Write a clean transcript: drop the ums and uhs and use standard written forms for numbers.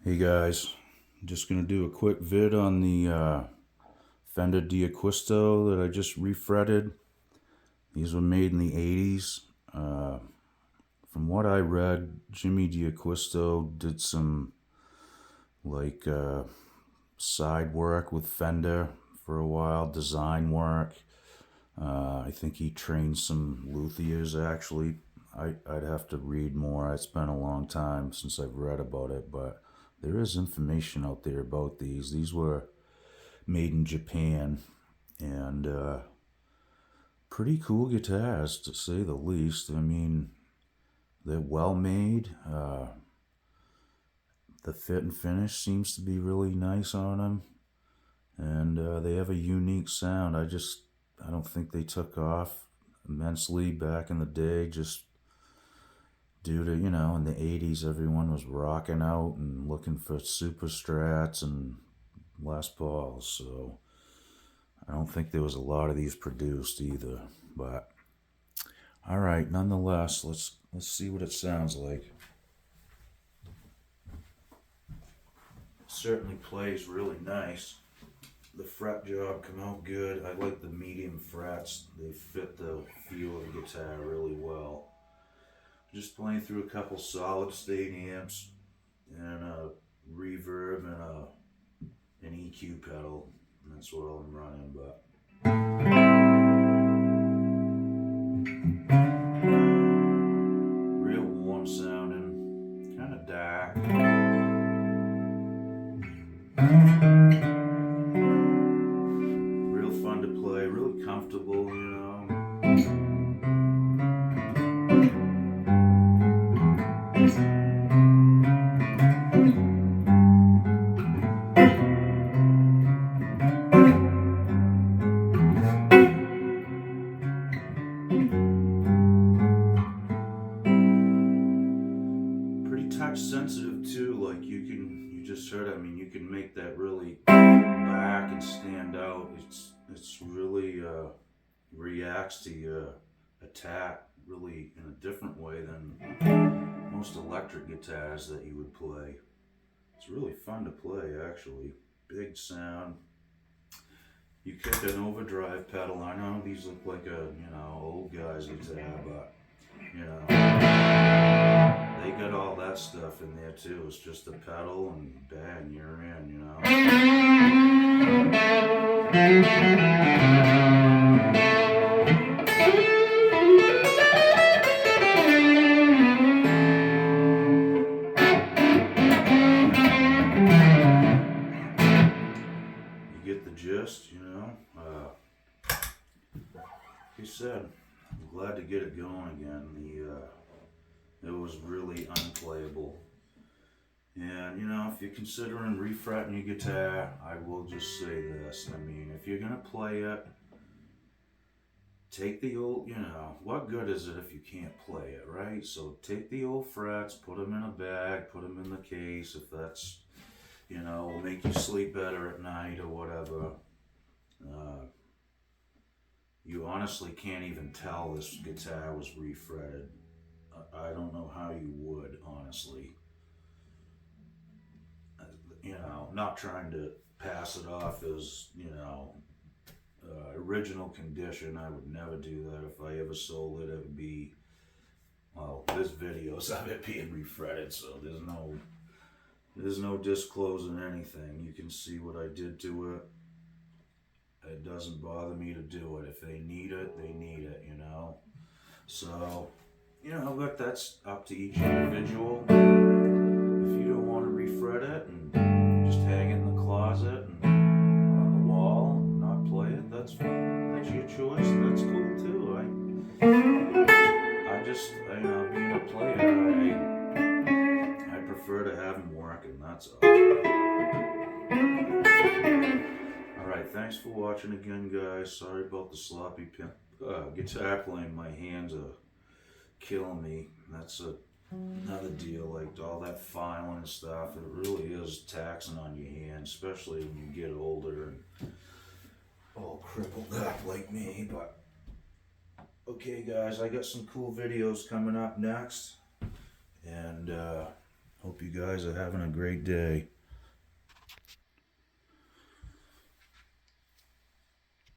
Hey guys, I'm just gonna do a quick vid on the Fender daquisto that I just refretted. These were made in the 80s. From what I read, Jimmy D'Acquisto did some like side work with Fender for a while, design work. I think he trained some luthiers actually. I'd have to read more. It's been a long time since I've read about it, but there is information out there about these. These were made in Japan and pretty cool guitars to say the least. I mean, they're well made. The fit and finish seems to be really nice on them, and they have a unique sound. I don't think they took off immensely back in the day, just due to, in the 80s, everyone was rocking out and looking for super strats and Les Pauls. So I don't think there was a lot of these produced either. But all right, nonetheless, let's see what it sounds like. Certainly plays really nice. The fret job come out good. I like the medium frets. They fit the feel of the guitar really well. Just playing through a couple solid state amps and a reverb and an EQ pedal. That's what I'm running, but real warm sounding, kind of dark. Real fun to play, really comfortable, Pretty touch sensitive too. Like you just heard. I mean, you can make that really back and stand out. It's really reacts to your attack really in a different way than most electric guitars that you would play. It's really fun to play actually. Big sound. You kick an overdrive pedal. I know these look like a old guy's guitar, but they got all that stuff in there too. It's just a pedal and bang, you're in. You get the gist. Like I said, I'm glad to get it going again. It was really unplayable. And if you're considering refretting your guitar, I will just say this. I mean, if you're gonna play it, take the old, what good is it if you can't play it, right? So take the old frets, put them in a bag, put them in the case if that's, will make you sleep better at night or whatever. You honestly can't even tell this guitar was refretted. I don't know how you would, honestly. Not trying to pass it off as, original condition. I would never do that. If I ever sold it, it would be, well, there's videos of it being refretted, so there's no disclosing anything. You can see what I did to it. It doesn't bother me to do it. If they need it, they need it, So, but that's up to each individual. If you don't want to refret it and just hang it in the closet and on the wall and not play it, that's fine. That's your choice. That's cool too. I just, being a player, I prefer to have them working. That's all. Alright, thanks for watching again, guys. Sorry about the sloppy guitar playing. My hands are killing me. That's another deal. Like all that filing and stuff, it really is taxing on your hands, especially when you get older and all crippled up like me. But okay, guys, I got some cool videos coming up next, and Hope you guys are having a great day.